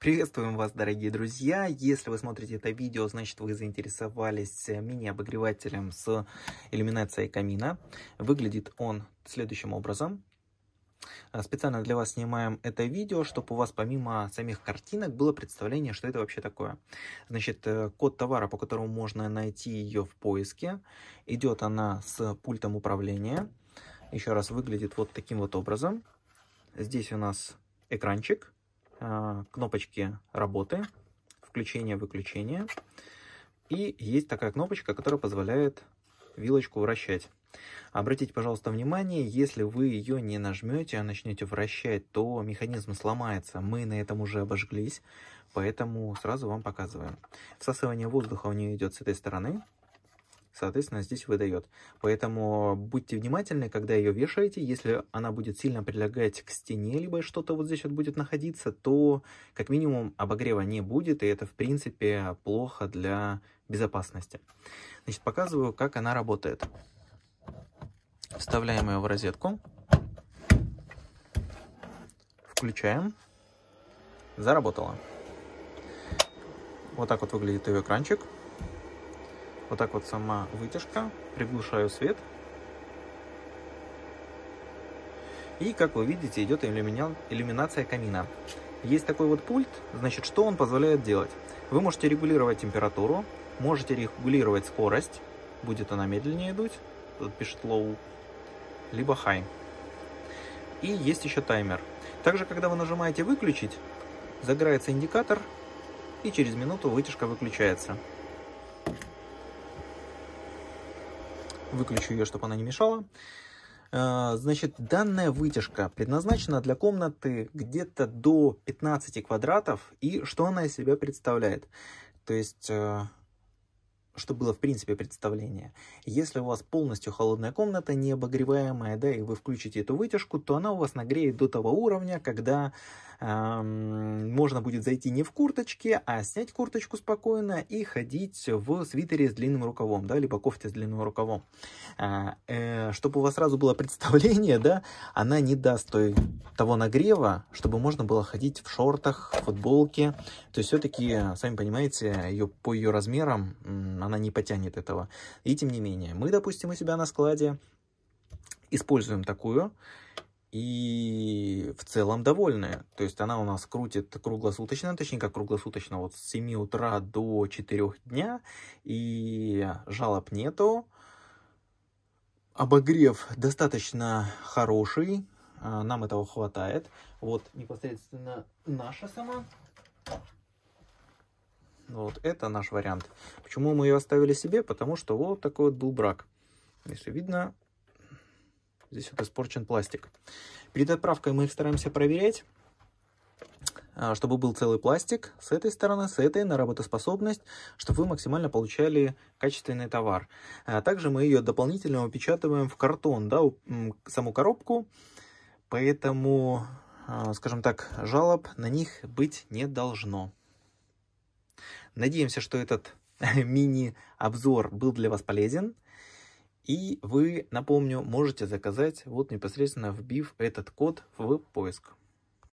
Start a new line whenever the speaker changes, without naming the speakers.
Приветствуем вас, дорогие друзья! Если вы смотрите это видео, значит вы заинтересовались мини-обогревателем с иллюминацией камина. Выглядит он следующим образом. Специально для вас снимаем это видео, чтобы у вас помимо самих картинок было представление, что это вообще такое. Значит, код товара, по которому можно найти ее в поиске. Идет она с пультом управления. Еще раз, выглядит вот таким вот образом. Здесь у нас экранчик. Кнопочки работы, включение-выключение. И есть такая кнопочка, которая позволяет вилочку вращать. Обратите, пожалуйста, внимание, если вы ее не нажмете, а начнете вращать, то механизм сломается. Мы на этом уже обожглись, поэтому сразу вам показываем. Всасывание воздуха у нее идет с этой стороны. Соответственно, здесь выдает. Поэтому будьте внимательны, когда ее вешаете. Если она будет сильно прилегать к стене, либо что-то вот здесь вот будет находиться, то как минимум обогрева не будет, и это в принципе плохо для безопасности. Значит, показываю, как она работает. Вставляем ее в розетку. Включаем. Заработала. Вот так вот выглядит ее экранчик. Вот так вот сама вытяжка. Приглушаю свет. И, как вы видите, идет иллюминация камина. Есть такой вот пульт. Значит, что он позволяет делать? Вы можете регулировать температуру, можете регулировать скорость. Будет она медленнее дуть. Тут пишет low. Либо high. И есть еще таймер. Также, когда вы нажимаете выключить, загорается индикатор. И через минуту вытяжка выключается. Выключу ее, чтобы она не мешала. Значит, данная вытяжка предназначена для комнаты где-то до 15 квадратов. И что она из себя представляет? То есть, чтобы было в принципе представление. Если у вас полностью холодная комната, необогреваемая, да, и вы включите эту вытяжку, то она у вас нагреет до того уровня, когда можно будет зайти не в курточке, а снять курточку спокойно и ходить в свитере с длинным рукавом, да, либо кофте с длинным рукавом. Чтобы у вас сразу было представление, да, она не даст того нагрева, чтобы можно было ходить в шортах, в футболке. То есть все-таки, сами понимаете, по ее размерам она не потянет этого. И тем не менее, мы, допустим, у себя на складе используем такую. И в целом довольны. То есть она у нас крутит круглосуточно, точнее как круглосуточно, вот с 7 утра до 4 дня. И жалоб нету. Обогрев достаточно хороший. Нам этого хватает. Вот непосредственно наша сама. Вот это наш вариант. Почему мы ее оставили себе? Потому что вот такой вот был брак. Если видно, здесь вот испорчен пластик. Перед отправкой мы их стараемся проверять, чтобы был целый пластик с этой стороны, с этой, на работоспособность, чтобы вы максимально получали качественный товар. Также мы ее дополнительно упечатываем в картон, да, саму коробку, поэтому, скажем так, жалоб на них быть не должно. Надеемся, что этот мини-обзор был для вас полезен. И вы, напомню, можете заказать вот непосредственно вбив этот код в поиск.